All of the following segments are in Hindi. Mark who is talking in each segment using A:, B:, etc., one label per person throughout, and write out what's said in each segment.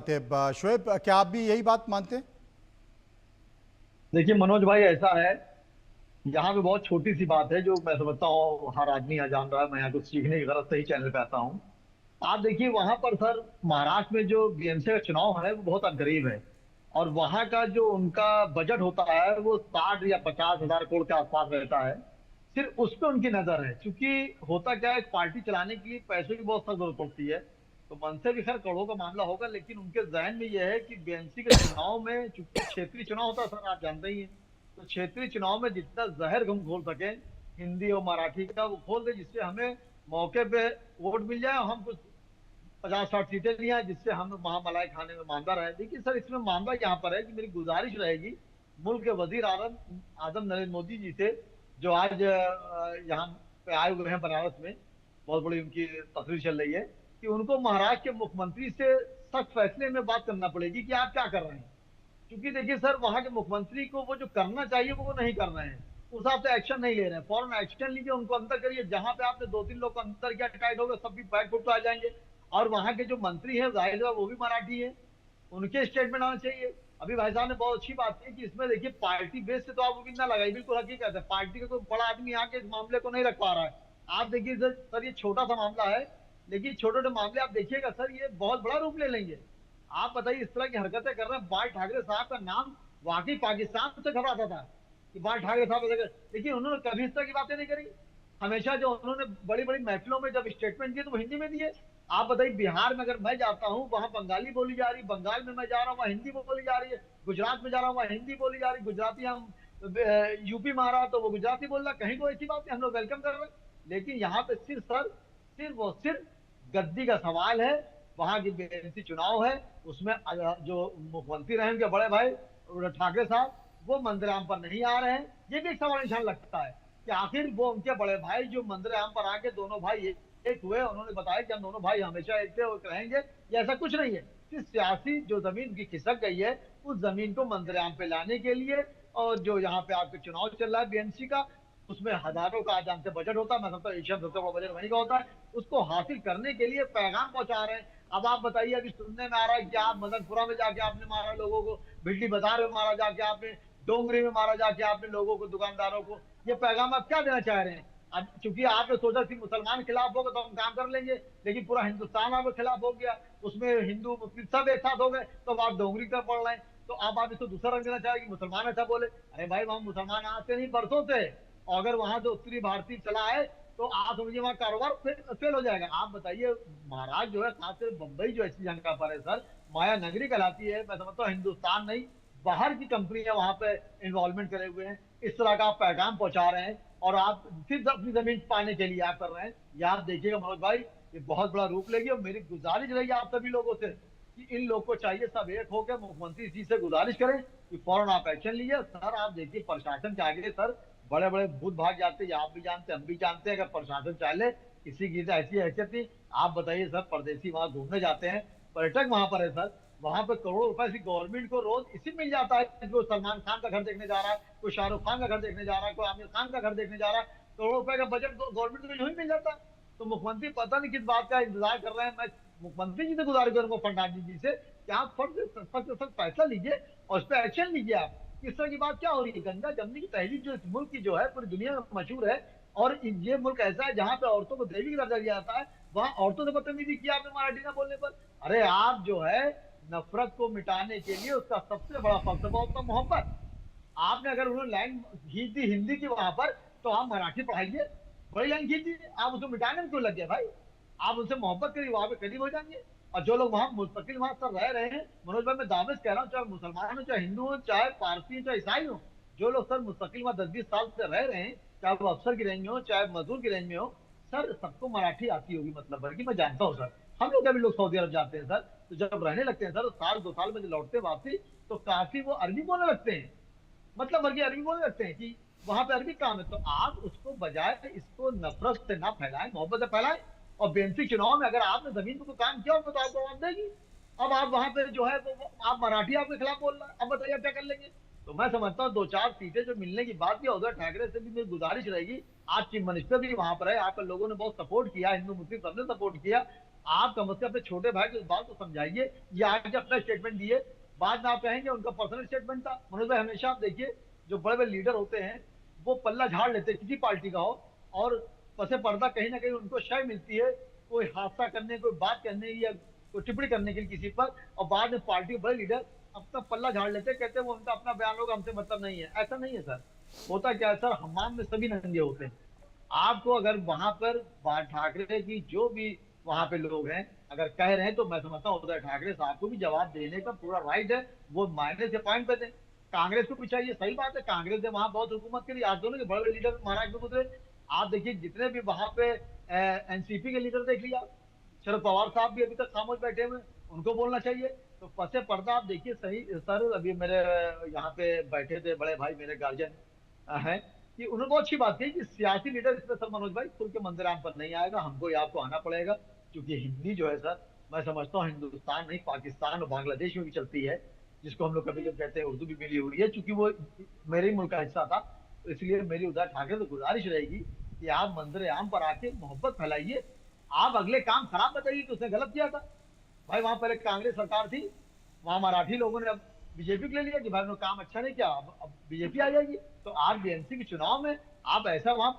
A: थे। शोएब, क्या आप भी यही बात मानते हैं?
B: देखिए मनोज भाई, ऐसा है। यहाँ पे बहुत छोटी सी बात है जो मैं समझता हूँ हर आदमी यहाँ जान रहा है। मैं यहाँ कुछ सीखने की गरज से ही चैनल पे आता हूँ। आप देखिए वहां पर सर, महाराष्ट्र में जो बीएमसी का चुनाव है वो बहुत अनकरीब है। और वहां का जो उनका बजट होता है वो 60 या 50 हजार करोड़ के आसपास रहता है। सिर्फ उस पर उनकी नजर है, क्योंकि होता क्या है, एक पार्टी चलाने के लिए पैसों की बहुत सख्त जरूरत पड़ती है। तो मन से भी खैर करोड़ों का मामला होगा, लेकिन उनके जहन में यह है कि बीएमसी के चुनाव में, चूंकि क्षेत्रीय चुनाव होता है सर, आप जानते ही हैं। तो क्षेत्रीय चुनाव में जितना जहर हम घोल सके हिंदी और मराठी का, वो खोल दे, जिससे हमें मौके पे वोट मिल जाए और हम कुछ 50-60 सीटें लिया है, जिससे हम महामलाई खाने में ईमानदार है। देखिए सर, इसमें मामला यहाँ पर है कि मेरी गुजारिश रहेगी मुल्क के वजीर आजम आजम नरेंद्र मोदी जी से, जो आज यहाँ पे आए हुए हैं बनारस में। बहुत बड़ी उनकी तकरीर चल रही है कि उनको महाराष्ट्र के मुख्यमंत्री से सख्त फैसले में बात करना पड़ेगी कि आप क्या कर रहे हैं। क्योंकि देखिए सर, वहां के मुख्यमंत्री को वो जो करना चाहिए वो नहीं कर रहे हैं। उस हिसाब से एक्शन नहीं ले रहे हैं। फौरन एक्शन लीजिए, उनको अंदर करिए। जहां पे आपने 2-3 लोग को अंदर किया, टाइट हो गए, सब भी बैक फुट पे आ जाएंगे। और वहां के जो मंत्री हैं, जाहिर है वो भी मराठी है, उनके स्टेटमेंट आना चाहिए। अभी भाई साहब ने बहुत अच्छी बात की कि इसमें देखिए पार्टी बेस से तो आप उम्मीद ना लगाई, बिल्कुल हकीकत है। पार्टी का कोई बड़ा आदमी आके इस मामले को नहीं रख पा रहा है। आप देखिए सर, ये छोटा सा मामला है, लेकिन छोटे छोटे मामले आप देखिएगा सर, ये बहुत बड़ा रूप ले लेंगे। आप बताइए, इस तरह की हरकतें कर रहे हैं। बाल ठाकरे साहब का नाम वाकई पाकिस्तान से घबराता था कि बाल ठाकरे साहब ऐसे लेकिन उन्होंने कभी इस तरह की बातें नहीं करी। हमेशा जो उन्होंने बड़ी बड़ी महफिलों में जब स्टेटमेंट दिए तो वो हिंदी में दिए। आप बताइए, बिहार में अगर मैं जाता हूँ वहां बंगाली बोली जा रही, बंगाल में मैं जा रहा हूँ वहाँ हिंदी बोली जा रही है, गुजरात में जा रहा हूँ वहाँ हिंदी बोली जा रही, गुजराती हम यूपी में आ रहा तो वो गुजराती बोल रहा, कहीं कोई ऐसी बात नहीं, हम लोग वेलकम कर रहे हैं। लेकिन यहाँ पे सिर्फ सर, सिर्फ और सिर्फ गद्दी का सवाल है। वहां की बीएमसी चुनाव है, उसमें जो मुख्यमंत्री रहे उनके बड़े भाई ठाकरे साहब, वो मंदिराम पर नहीं आ रहे हैं। ये भी एक सवाल निशान लगता है कि आखिर वो उनके बड़े भाई जो मंदिराम पर आके दोनों भाई एक हुए, उन्होंने बताया कि हम दोनों भाई हमेशा एक थे और रहेंगे। ये ऐसा कुछ नहीं है। सिर्फ सियासी जो जमीन की खिसक गई है, उस जमीन को मंदिराम पे लाने के लिए, और जो यहाँ पे आपके चुनाव चल रहा है बीएमसी का, उसमें हजारों का आजाम से बजट होता है। मैं समझता हूँ एशिया में सबसे बड़ा बजट वहीं का होता है। उसको हासिल करने के लिए पैगाम पहुंचा रहे हैं। अब आप बताइए, अभी सुनने में आ रहा है कि आप मदनपुरा में जाके आपने मारा लोगों को, भिल्डी बाजार में मारा जाके आपने, डोंगरी में मारा जाके आपने लोगों को, दुकानदारों को। ये पैगाम आप क्या देना चाह रहे हैं? अब चूंकि आपने सोचा कि मुसलमान खिलाफ होगा तो हम काम कर लेंगे, लेकिन पूरा हिंदुस्तान आपके खिलाफ हो गया, उसमें हिंदू मुस्लिम सब एक साथ हो गए, तो अब आप डोंगरी तरफ बढ़ रहे हैं। तो अब आप इसको दूसरा रंग देना चाह रहे हैं कि मुसलमान ऐसा बोले। अरे भाई, वहां मुसलमान आज से नहीं, परसों से। और अगर वहां से उत्तरी भारतीय चला है तो आप समझिए वहां कारोबार फेल हो जाएगा। आप बताइए, महाराष्ट्र जो है, खासकर बंबई जो ऐसी जगह पर है सर, माया नगरी कहलाती है। मैं समझता हूँ हिंदुस्तान नहीं, बाहर की कंपनियां वहां पे इन्वॉल्वमेंट करे हुए हैं। इस तरह का आप पैगाम पहुंचा रहे हैं और आप सिर्फ अपनी जमीन पाने के लिए आप कर रहे हैं। ये आप देखिएगा मनोज भाई, ये बहुत बड़ा रूप लेगी। और मेरी गुजारिश रहेगी आप सभी लोगों से कि इन लोग को चाहिए सब एक होकर मुख्यमंत्री जी से गुजारिश करें कि फौरन आप एक्शन लीजिए। सर आप देखिए, प्रशासन के आगे सर बड़े बड़े भूत भाग जाते हैं। आप भी जानते हैं, हम भी जानते हैं। अगर प्रशासन चाहे, किसी की तो ऐसी हैसियत नहीं। आप बताइए सर, परदेसी वहां घूमने जाते हैं, पर्यटक वहां पर है सर, वहां पर करोड़ों रुपए से गवर्नमेंट को रोज इसी मिल जाता है। जो सलमान खान का घर देखने जा रहा है, कोई शाहरुख खान का घर देखने जा रहा है, कोई आमिर खान का घर देखने जा रहा है, करोड़ों रुपए का बजट गवर्नमेंट को यूं ही मिल जाता है। तो मुख्यमंत्री पता नहीं किस बात का इंतजार कर रहे हैं। मैं मुख्यमंत्री जी से गुजारिश करूंगा, फडणवीस जी से, कि आप फट सख्त फैसला लीजिए और उस पर एक्शन लीजिए। आप इस तरह की बात क्या हो रही है? गंगा जमनी की तहजीब जो इस मुल्क की जो है, पूरी दुनिया में मशहूर है। और ये मुल्क ऐसा है जहां पे औरतों को देवी का दर्जा दिया जाता है, वहां औरतों से बदतमीजी किया आपने मराठी ना बोलने पर। अरे आप जो है, नफरत को मिटाने के लिए उसका सबसे बड़ा फलसफा होता है मोहब्बत। आपने अगर उन्होंने लाइन खींच दी हिंदी की वहां पर, तो आप मराठी पढ़ाइए, बड़ी लाइन खींच दी। आप उसको मिटाने में क्यों लग गए भाई? आप उनसे मोहब्बत करिए, वहां पे करीब हो जाएंगे। और जो लोग वहां मुस्तकिल वहां पर रह रहे हैं मनोज भाई, मैं दावे से कह रहा हूँ, चाहे मुसलमान हो, चाहे हिंदू हो, चाहे पारसी हो, चाहे ईसाई हो, जो लोग सर मुस्तकिल वहां 10-20 साल से रह रहे हैं, चाहे वो अफसर की रेंज में हो, चाहे मजदूर की रेंज में हो, सर सबको मराठी आती होगी, मतलब भर की मैं जानता हूँ सर। हम लोग कभी लोग सऊदी अरब जाते हैं सर, तो जब रहने लगते हैं सर, तो साल 2 साल में जब लौटते हैं वापसी, तो काफी वो अरबी बोलने लगते हैं। मतलब भर की अरबी बोलने लगते हैं कि वहां पे अरबी काम है। तो आप उसको बजाय इसको नफरत से ना फैलाएं, मोहब्बत से फैलाएं। और बेंसी चुनाव में अगर आपने जमीन पर कोई काम किया होगा तो आपको जवाब देगी। अब आप वहां पे जो है आप मराठी आपके खिलाफ बोल रहे हैं, अब बताइए आप क्या कर लेंगे? तो मैं समझता हूँ 2-4 सीटें जो मिलने की बात की, उधर ठाकरे से भी मेरी गुजारिश रहेगी, आज चीफ मिनिस्टर भी वहां पर है, आपके लोगों ने बहुत सपोर्ट किया, हिंदू मुस्लिम सबने सपोर्ट किया। आप कम से कम अपने छोटे भाई को इस बात को समझाइए। ये आज अपना स्टेटमेंट दिए, बाद में आप कहेंगे उनका पर्सनल स्टेटमेंट था। मनोज भाई, हमेशा आप देखिए जो बड़े बड़े लीडर होते हैं वो पल्ला झाड़ लेते हैं किसी पार्टी का हो, और पसे पर्दा कहीं ना कहीं उनको शय मिलती है कोई हादसा करने, कोई बात करने या कोई टिप्पणी करने के लिए किसी पर, और बाद में पार्टी के बड़े लीडर अपना पल्ला झाड़ लेते हैं, कहते हैं वो उनका अपना बयान होगा, हमसे मतलब नहीं है। ऐसा नहीं है सर। होता क्या है सर, हमाम में सभी नंगे होते हैं। आपको अगर वहां पर ठाकरे की जो भी वहां पे लोग हैं अगर कह रहे हैं, तो मैं समझता हूँ उद्धव ठाकरे साहब को भी जवाब देने का पूरा राइट है। वो मायने से पॉइंट पे दें। कांग्रेस को भी चाहिए, सही बात है, कांग्रेस ने वहां बहुत हुकूमत करी, आज दोनों के बड़े बड़े लीडर महाराष्ट्र में गुजरे। आप देखिए जितने भी वहां पे एनसीपी के लीडर देख लिया, शरद पवार साहब भी अभी तक खामोश बैठे हुए हैं, उनको बोलना चाहिए। तो पसे पर्दा आप देखिए सही सर। अभी मेरे यहाँ पे बैठे थे बड़े भाई, मेरे गार्जियन हैं, कि उन्होंने बहुत अच्छी बात कही कि सियासी लीडर इसमें सर मनोज भाई खुल के मंदिराम पर नहीं आएगा, हमको ही आपको आना पड़ेगा। क्योंकि हिंदी जो है सर, मैं समझता हूँ हिंदुस्तान नहीं पाकिस्तान और बांग्लादेश में भी चलती है, जिसको हम लोग कभी कभी कहते हैं उर्दू भी मिली हुई है, क्योंकि वो मेरे ही मुल्क का हिस्सा था। तो इसलिए मेरी उद्धव ठाकरे से गुजारिश रहेगी कि आप मंदिर आम पर आके मोहब्बत फैलाइए। आप अगले काम खराब बताइए कि उसने गलत किया था। भाई वहां पहले कांग्रेस सरकार थी, वहां मराठी लोगों ने अब बीजेपी को ले लिया कि भाई उन्होंने काम अच्छा नहीं किया, अब बीजेपी आ जाएगी। तो आप बीएमसी के चुनाव में आप ऐसा वहां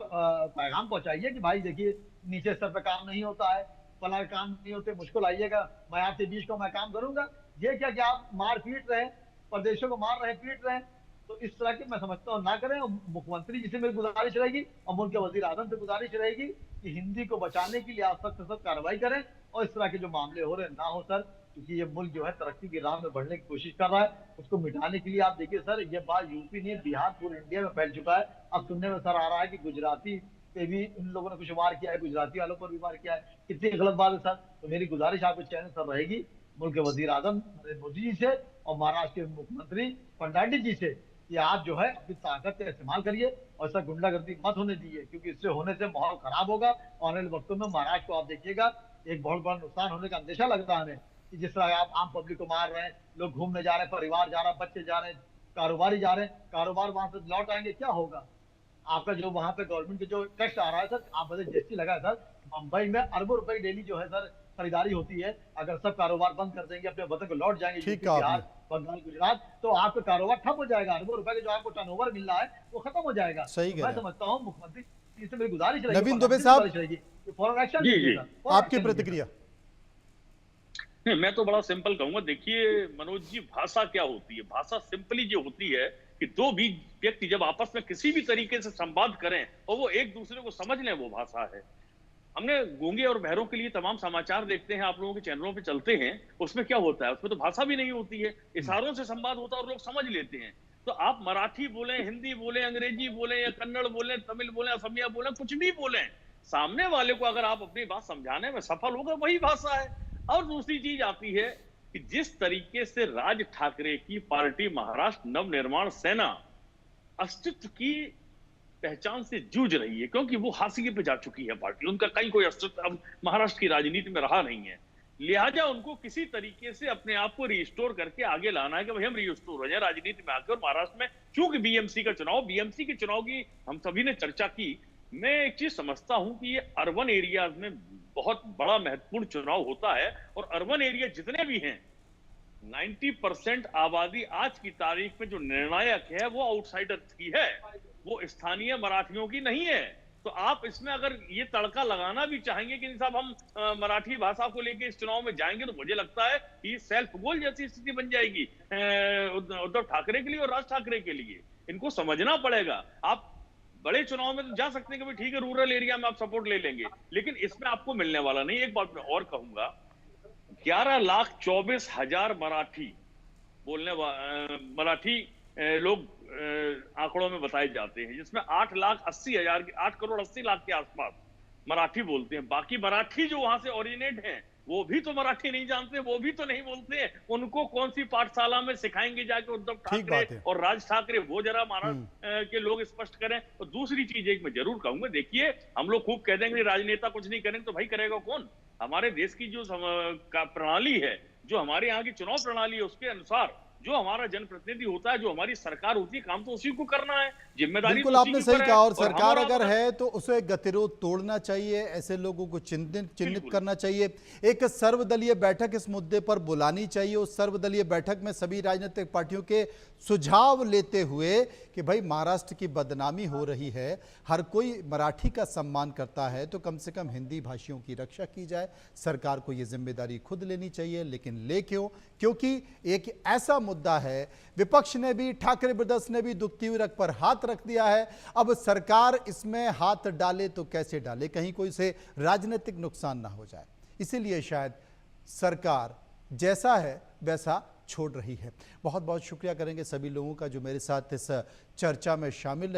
B: पैगाम पहुंचाइए कि भाई देखिए नीचे स्तर पे काम नहीं होता है, फला काम नहीं होते, मुझको लाइएगा, मैं आपके बीच को मैं काम करूंगा। ये क्या कि आप मार पीट रहे हैं, प्रदेशों को मार रहे हैं, पीट रहे हैं। तो इस तरह की मैं समझता हूँ ना करें। और मुख्यमंत्री जी से मेरी गुजारिश रहेगी और मुल्क के वजीर आजम से गुजारिश रहेगी कि हिंदी को बचाने के लिए आप सख्त से सख्त कार्रवाई करें, और इस तरह के जो मामले हो रहे ना हो सर। क्योंकि ये मुल्क जो है तरक्की की राह में बढ़ने की कोशिश कर रहा है, उसको मिटाने के लिए आप देखिए सर, ये बात यूपी नहीं बिहार पूरे इंडिया में फैल चुका है। अब सुनने में सर आ रहा है कि गुजराती पे भी इन लोगों ने कुछ वार किया है, गुजराती वालों पर भी वार किया है। कितनी गलत बात है सर। तो मेरी गुजारिश आपके चैनल सर रहेगी मुल्क के वजीर आजम नरेंद्र मोदी जी से और महाराष्ट्र के मुख्यमंत्री फर्नांडिस जी से कि आप जो है अपनी ताकत का इस्तेमाल करिए और ऐसा गुंडागर्दी मत होने दीजिए, क्योंकि इससे होने से माहौल खराब होगा। आने वाले वक्तों में महाराष्ट्र को आप देखिएगा एक बहुत बड़ा नुकसान होने का अंदेशा लग रहा है कि जिस तरह आप आम पब्लिक को मार रहे हैं, लोग घूमने जा रहे हैं, परिवार जा रहा है, बच्चे जा रहे हैं, कारोबारी जा रहे हैं, कारोबार वहां से लौट आएंगे, क्या होगा। आपका जो वहां पे गवर्नमेंट के जो टैक्स आ रहा है सर, आप बजट जीएसटी लगा है सर, मुंबई में अरबों रुपए डेली जो है सर खरीदारी होती है। अगर सब कारोबार बंद कर देंगे, अपने वतन को लौट जाएंगे यूपी
A: ठीक कहा आपने।
B: बिहार बंगाल गुजरात, तो आपका कारोबार ठप हो जाएगा। अरबों रुपए के जो आपको टर्नओवर मिल रहा है वो खत्म हो जाएगा।
A: सही
B: तो
A: कह
B: मैं
A: रहे हैं।
B: समझता हूँ मुख्यमंत्री जी से मेरी गुजारिश रहेगी,
A: नवीन दुबे
B: प्रधानमंत्री से
A: साहब,
B: गुजारिश रहेगी कि फौरन एक्शन
C: जी
B: लीजिए
C: जी।
B: सर, फौरन
A: आपकी
B: एक्शन लीजिए सर।
A: प्रतिक्रिया।
C: नहीं, मैं तो बड़ा सिंपल कहूंगा। देखिए मनोज जी, भाषा क्या होती है? भाषा सिंपली जो होती है कि दो भी व्यक्ति जब आपस में किसी भी तरीके से संवाद करें और वो एक दूसरे को समझ लें, वो भाषा है। हमने गूंगे और बहरों के लिए तमाम समाचार देखते हैं, आप लोगों के चैनलों पे चलते हैं, उसमें क्या होता है? उसमें तो भाषा भी नहीं होती है, इशारों से संवाद होता है और लोग समझ लेते हैं। तो आप मराठी बोलें, हिंदी बोलें, अंग्रेजी बोलें या कन्नड़ बोलें, तमिल बोलें, असमिया बोलें, कुछ भी बोलें, सामने वाले को अगर आप अपनी बात समझाने में सफल होगा, वही भाषा है। और दूसरी चीज आती है कि जिस तरीके से राज ठाकरे की पार्टी महाराष्ट्र नवनिर्माण सेना अस्तित्व की पहचान से जूझ रही है, क्योंकि वो हाशिए पे जा चुकी है पार्टी, उनका कहीं कोई अस्तित्व अब महाराष्ट्र की राजनीति में रहा नहीं है। लिहाजा उनको किसी तरीके से अपने आप को रिस्टोर करके आगे लाना है कि भाई हम रिस्टोर हो जाए राजनीति में आकर। और महाराष्ट्र में चूंकि बीएमसी के चुनाव की हम सभी ने चर्चा की, मैं एक चीज समझता हूं कि ये अर्बन एरियाज में बहुत बड़ा महत्वपूर्ण चुनाव होता है। और अर्बन एरिया जितने भी हैं, 90% आबादी आज की तारीख में जो निर्णायक है वो आउटसाइडर की है, वो स्थानीय मराठियों की नहीं है। तो आप इसमें अगर ये तड़का लगाना भी चाहेंगे कि साहब हम मराठी भाषा को लेकर इस चुनाव में जाएंगे, तो मुझे लगता है कि सेल्फ गोल जैसी स्थिति बन जाएगी उद्धव ठाकरे के लिए और राज ठाकरे के लिए। इनको समझना पड़ेगा। आप बड़े चुनाव में तो जा सकते हैं कि भाई ठीक है रूरल एरिया में आप सपोर्ट ले लेंगे, लेकिन इसमें आपको मिलने वाला नहीं। एक बात मैं और कहूंगा, 11,24,000 मराठी बोलने मराठी लोग आंकड़ों में बताए जाते हैं, जिसमें 8,80,000 8 करोड़ 80 लाख के आसपास मराठी बोलते हैं। बाकी मराठी जो वहां से ओरिजिनेट हैं वो भी तो मराठी नहीं जानते, वो भी तो नहीं बोलते हैं। उनको कौन सी पाठशाला में सिखाएंगे जाके उद्धव ठाकरे और राज ठाकरे? वो जरा महाराष्ट्र के लोग स्पष्ट करें। और दूसरी चीज एक मैं जरूर कहूंगा, देखिए हम लोग खूब कह देंगे राजनेता कुछ नहीं करेंगे, तो भाई करेगा कौन? हमारे देश की जो प्रणाली है, जो हमारे यहाँ की चुनाव प्रणाली है, उसके अनुसार जो हमारा जनप्रतिनिधि होता है, जो हमारी सरकार होती है, काम तो उसी को करना है, जिम्मेदारी
A: बिल्कुल
C: तो उसी
A: आपने
C: के
A: सही
C: ऊपर
A: कहा। और
C: और
A: सरकार
C: हमारा
A: अगर
C: मतलब
A: है तो उसे गतिरोध तोड़ना चाहिए, ऐसे लोगों को चिन्हित
C: बिल्कुल
A: करना चाहिए। एक सर्वदलीय बैठक इस मुद्दे पर बुलानी चाहिए। उस सर्वदलीय बैठक में सभी राजनीतिक पार्टियों के सुझाव लेते हुए कि भाई महाराष्ट्र की बदनामी हो रही है, हर कोई मराठी का सम्मान करता है, तो कम से कम हिंदी भाषियों की रक्षा की जाए। सरकार को ये जिम्मेदारी खुद लेनी चाहिए। लेकिन ले क्यों? क्योंकि एक ऐसा मुद्दा है, विपक्ष ने भी, ठाकरे ब्रदर्स ने भी दुखती हुई रग पर हाथ रख दिया है। अब सरकार इसमें हाथ डाले तो कैसे डाले, कहीं कोई से राजनीतिक नुकसान ना हो जाए। इसीलिए शायद सरकार जैसा है वैसा छोड़ रही है। बहुत बहुत शुक्रिया करेंगे सभी लोगों का जो मेरे साथ इस चर्चा में शामिल रहे।